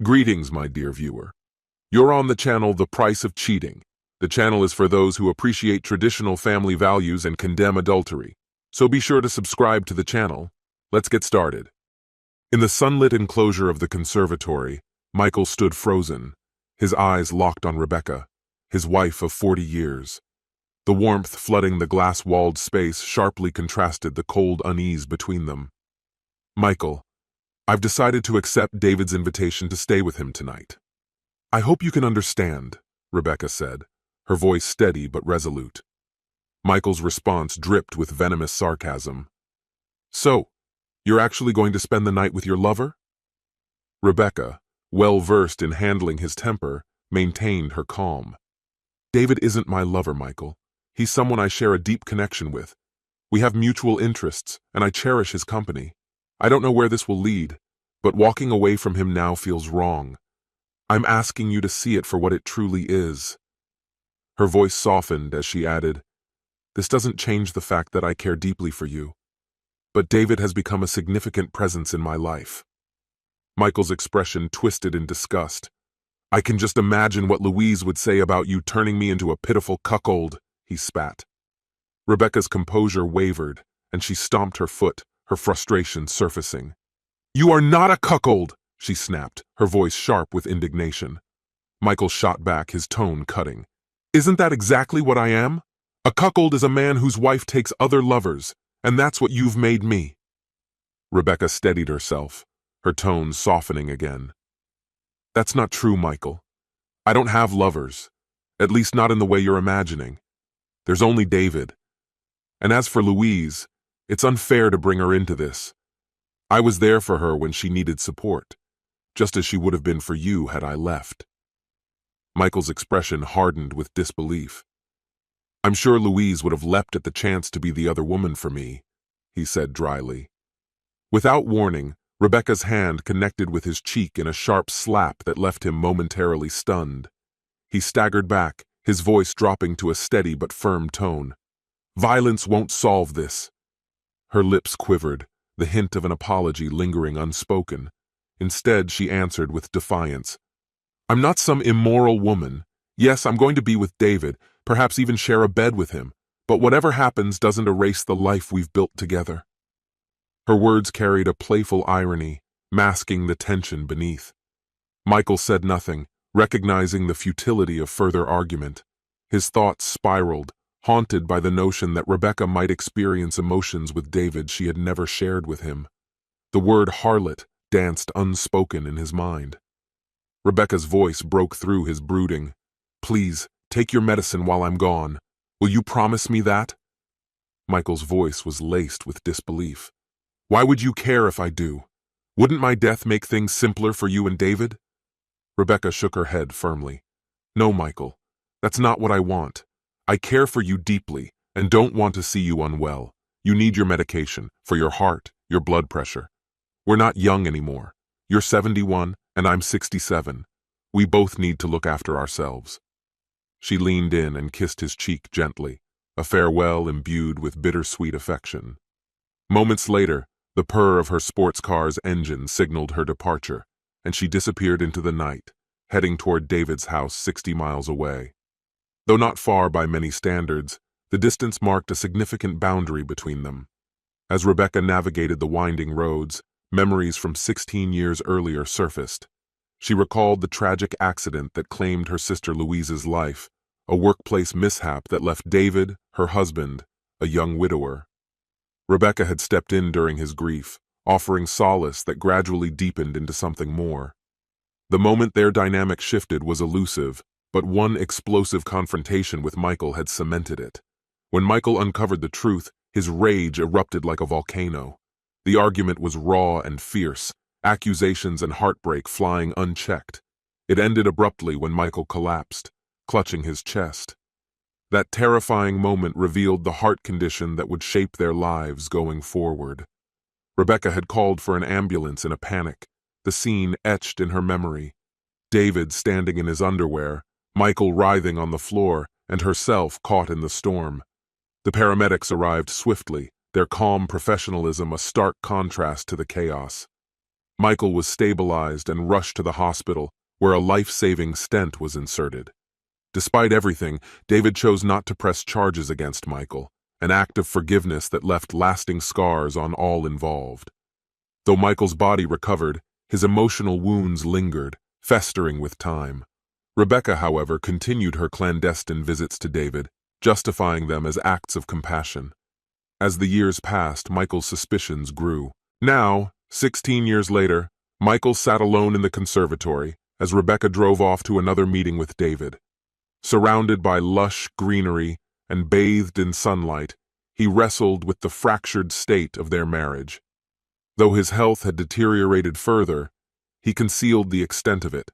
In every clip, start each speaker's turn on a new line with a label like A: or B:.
A: Greetings, my dear viewer. You're on the channel The Price of Cheating. The channel is for those who appreciate traditional family values and condemn adultery. So be sure to subscribe to the channel. Let's get started. In the sunlit enclosure of the conservatory, Michael stood frozen, his eyes locked on Rebecca, his wife of 40 years. The warmth flooding the glass-walled space sharply contrasted the cold unease between them. Michael, I've decided to accept David's invitation to stay with him tonight. I hope you can understand, Rebecca said, her voice steady but resolute. Michael's response dripped with venomous sarcasm. So, you're actually going to spend the night with your lover? Rebecca, well-versed in handling his temper, maintained her calm. David isn't my lover, Michael. He's someone I share a deep connection with. We have mutual interests, and I cherish his company. I don't know where this will lead, but walking away from him now feels wrong. I'm asking you to see it for what it truly is. Her voice softened as she added, This doesn't change the fact that I care deeply for you, but David has become a significant presence in my life. Michael's expression twisted in disgust. I can just imagine what Louise would say about you turning me into a pitiful cuckold, he spat. Rebecca's composure wavered, and she stomped her foot, her frustration surfacing. You are not a cuckold, she snapped, her voice sharp with indignation. Michael shot back, his tone cutting. Isn't that exactly what I am? A cuckold is a man whose wife takes other lovers, and that's what you've made me. Rebecca steadied herself, her tone softening again. That's not true, Michael. I don't have lovers, at least not in the way you're imagining. There's only David. And as for Louise, it's unfair to bring her into this. I was there for her when she needed support, just as she would have been for you had I left. Michael's expression hardened with disbelief. I'm sure Louise would have leapt at the chance to be the other woman for me, he said dryly. Without warning, Rebecca's hand connected with his cheek in a sharp slap that left him momentarily stunned. He staggered back, his voice dropping to a steady but firm tone. Violence won't solve this. Her lips quivered, the hint of an apology lingering unspoken. Instead, she answered with defiance. I'm not some immoral woman. Yes, I'm going to be with David, perhaps even share a bed with him, but whatever happens doesn't erase the life we've built together. Her words carried a playful irony, masking the tension beneath. Michael said nothing, recognizing the futility of further argument. His thoughts spiraled, haunted by the notion that Rebecca might experience emotions with David she had never shared with him. The word harlot danced unspoken in his mind. Rebecca's voice broke through his brooding. Please, take your medicine while I'm gone. Will you promise me that? Michael's voice was laced with disbelief. Why would you care if I do? Wouldn't my death make things simpler for you and David? Rebecca shook her head firmly. No, Michael, that's not what I want. I care for you deeply and don't want to see you unwell. You need your medication for your heart, your blood pressure. We're not young anymore. You're 71 and I'm 67. We both need to look after ourselves. She leaned in and kissed his cheek gently, a farewell imbued with bittersweet affection. Moments later, the purr of her sports car's engine signaled her departure, and she disappeared into the night, heading toward David's house 60 miles away. Though not far by many standards, the distance marked a significant boundary between them. As Rebecca navigated the winding roads, memories from 16 years earlier surfaced. She recalled the tragic accident that claimed her sister Louise's life, a workplace mishap that left David, her husband, a young widower. Rebecca had stepped in during his grief, offering solace that gradually deepened into something more. The moment their dynamic shifted was elusive, but one explosive confrontation with Michael had cemented it. When Michael uncovered the truth, his rage erupted like a volcano. The argument was raw and fierce, accusations and heartbreak flying unchecked. It ended abruptly when Michael collapsed, clutching his chest. That terrifying moment revealed the heart condition that would shape their lives going forward. Rebecca had called for an ambulance in a panic, the scene etched in her memory. David standing in his underwear, Michael writhing on the floor, and herself caught in the storm. The paramedics arrived swiftly, their calm professionalism a stark contrast to the chaos. Michael was stabilized and rushed to the hospital, where a life-saving stent was inserted. Despite everything, David chose not to press charges against Michael, an act of forgiveness that left lasting scars on all involved. Though Michael's body recovered, his emotional wounds lingered, festering with time. Rebecca, however, continued her clandestine visits to David, justifying them as acts of compassion. As the years passed, Michael's suspicions grew. Now, 16 years later, Michael sat alone in the conservatory as Rebecca drove off to another meeting with David. Surrounded by lush greenery and bathed in sunlight, he wrestled with the fractured state of their marriage. Though his health had deteriorated further, he concealed the extent of it,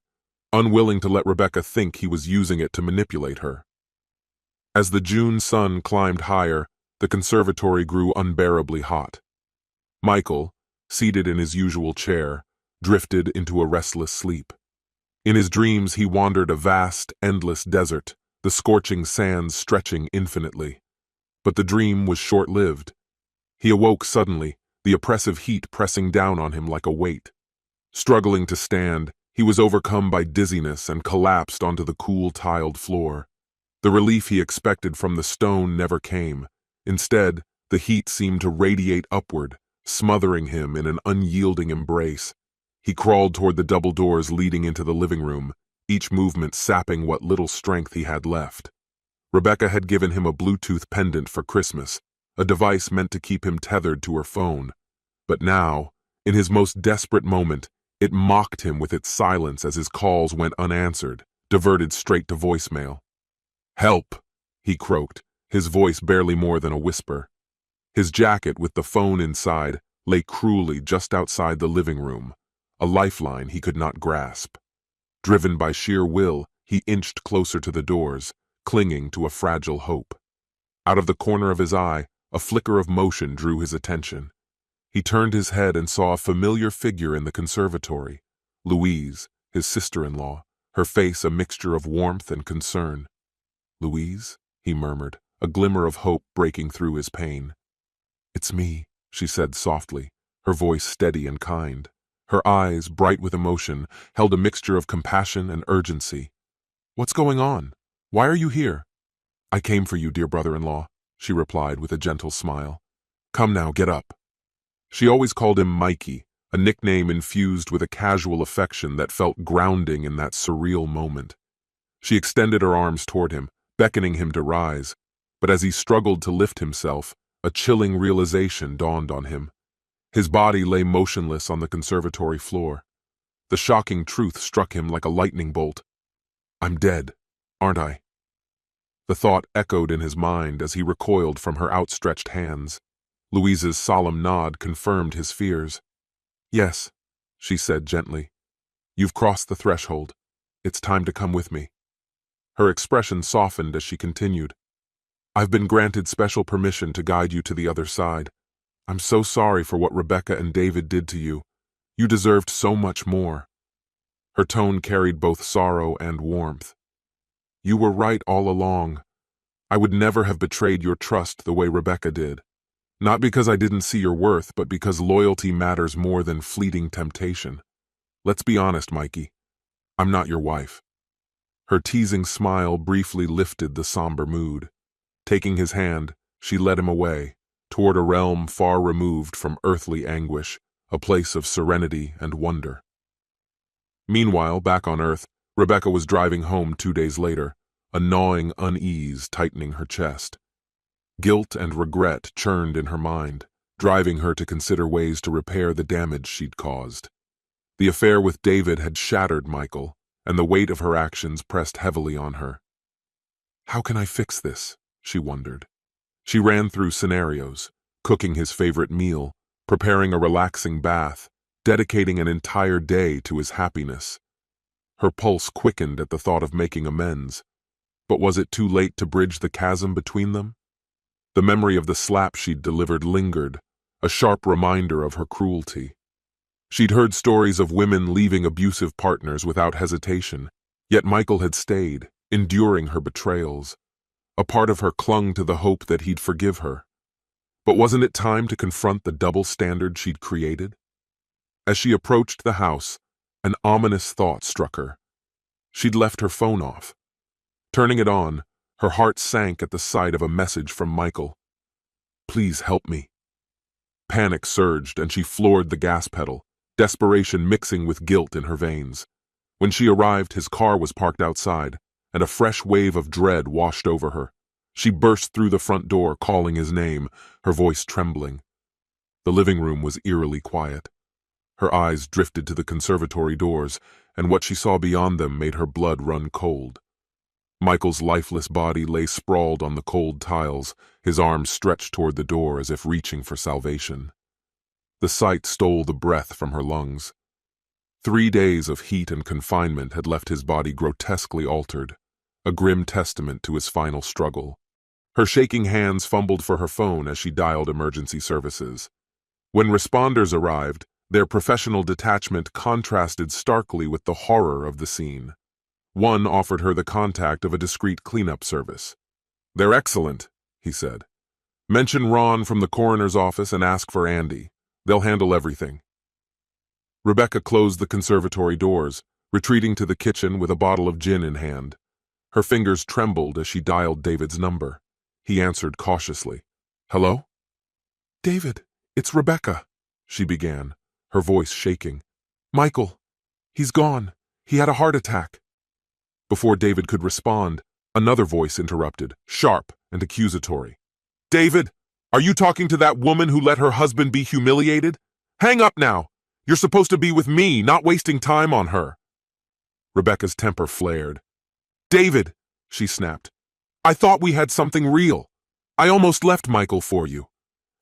A: unwilling to let Rebecca think he was using it to manipulate her. As the June sun climbed higher, the conservatory grew unbearably hot. Michael, seated in his usual chair, drifted into a restless sleep. In his dreams he wandered a vast, endless desert, the scorching sands stretching infinitely. But the dream was short-lived. He awoke suddenly, the oppressive heat pressing down on him like a weight. Struggling to stand, he was overcome by dizziness and collapsed onto the cool tiled floor. The relief he expected from the stone never came. Instead, the heat seemed to radiate upward, smothering him in an unyielding embrace. He crawled toward the double doors leading into the living room, each movement sapping what little strength he had left. Rebecca had given him a Bluetooth pendant for Christmas, a device meant to keep him tethered to her phone. But now, in his most desperate moment, it mocked him with its silence as his calls went unanswered, diverted straight to voicemail. "Help!" he croaked, his voice barely more than a whisper. His jacket with the phone inside lay cruelly just outside the living room, a lifeline he could not grasp. Driven by sheer will, he inched closer to the doors, clinging to a fragile hope. Out of the corner of his eye, a flicker of motion drew his attention. He turned his head and saw a familiar figure in the conservatory, Louise, his sister-in-law, her face a mixture of warmth and concern. "Louise?" he murmured, a glimmer of hope breaking through his pain. "It's me," she said softly, her voice steady and kind. Her eyes, bright with emotion, held a mixture of compassion and urgency. "What's going on? Why are you here?" "I came for you, dear brother-in-law," she replied with a gentle smile. "Come now, get up." She always called him Mikey, a nickname infused with a casual affection that felt grounding in that surreal moment. She extended her arms toward him, beckoning him to rise, but as he struggled to lift himself, a chilling realization dawned on him. His body lay motionless on the conservatory floor. The shocking truth struck him like a lightning bolt. "I'm dead, aren't I?" The thought echoed in his mind as he recoiled from her outstretched hands. Louise's solemn nod confirmed his fears. "Yes," she said gently. "You've crossed the threshold. It's time to come with me." Her expression softened as she continued. "I've been granted special permission to guide you to the other side. I'm so sorry for what Rebecca and David did to you. You deserved so much more." Her tone carried both sorrow and warmth. "You were right all along. I would never have betrayed your trust the way Rebecca did. Not because I didn't see your worth, but because loyalty matters more than fleeting temptation. Let's be honest, Mikey. I'm not your wife." Her teasing smile briefly lifted the somber mood. Taking his hand, she led him away, toward a realm far removed from earthly anguish, a place of serenity and wonder. Meanwhile, back on Earth, Rebecca was driving home 2 days later, a gnawing unease tightening her chest. Guilt and regret churned in her mind, driving her to consider ways to repair the damage she'd caused. The affair with David had shattered Michael, and the weight of her actions pressed heavily on her. "How can I fix this?" she wondered. She ran through scenarios, cooking his favorite meal, preparing a relaxing bath, dedicating an entire day to his happiness. Her pulse quickened at the thought of making amends. But was it too late to bridge the chasm between them? The memory of the slap she'd delivered lingered, a sharp reminder of her cruelty. She'd heard stories of women leaving abusive partners without hesitation, yet Michael had stayed, enduring her betrayals. A part of her clung to the hope that he'd forgive her. But wasn't it time to confront the double standard she'd created? As she approached the house, an ominous thought struck her. She'd left her phone off. Turning it on, her heart sank at the sight of a message from Michael. "Please help me." Panic surged and she floored the gas pedal, desperation mixing with guilt in her veins. When she arrived, his car was parked outside, and a fresh wave of dread washed over her. She burst through the front door, calling his name, her voice trembling. The living room was eerily quiet. Her eyes drifted to the conservatory doors, and what she saw beyond them made her blood run cold. Michael's lifeless body lay sprawled on the cold tiles, his arms stretched toward the door as if reaching for salvation. The sight stole the breath from her lungs. 3 days of heat and confinement had left his body grotesquely altered, a grim testament to his final struggle. Her shaking hands fumbled for her phone as she dialed emergency services. When responders arrived, their professional detachment contrasted starkly with the horror of the scene. One offered her the contact of a discreet cleanup service. "They're excellent," he said. "Mention Ron from the coroner's office and ask for Andy. They'll handle everything." Rebecca closed the conservatory doors, retreating to the kitchen with a bottle of gin in hand. Her fingers trembled as she dialed David's number. He answered cautiously. "Hello?" "David, it's Rebecca," she began, her voice shaking. "Michael, he's gone. He had a heart attack." Before David could respond, another voice interrupted, sharp and accusatory. "David, are you talking to that woman who let her husband be humiliated? Hang up now! You're supposed to be with me, not wasting time on her." Rebecca's temper flared. "David," she snapped, "I thought we had something real. I almost left Michael for you.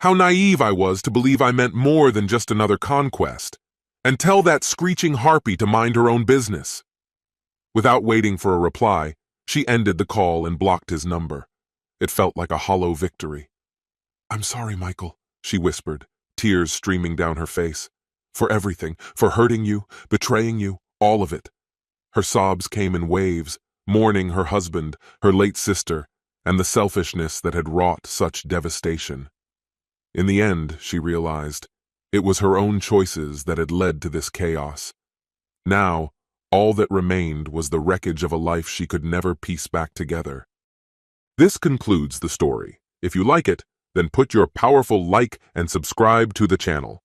A: How naive I was to believe I meant more than just another conquest. And tell that screeching harpy to mind her own business." Without waiting for a reply, she ended the call and blocked his number. It felt like a hollow victory. "I'm sorry, Michael," she whispered, tears streaming down her face. "For everything, for hurting you, betraying you, all of it." Her sobs came in waves, mourning her husband, her late sister, and the selfishness that had wrought such devastation. In the end, she realized, it was her own choices that had led to this chaos. Now, all that remained was the wreckage of a life she could never piece back together. This concludes the story. If you like it, then put your powerful like and subscribe to the channel.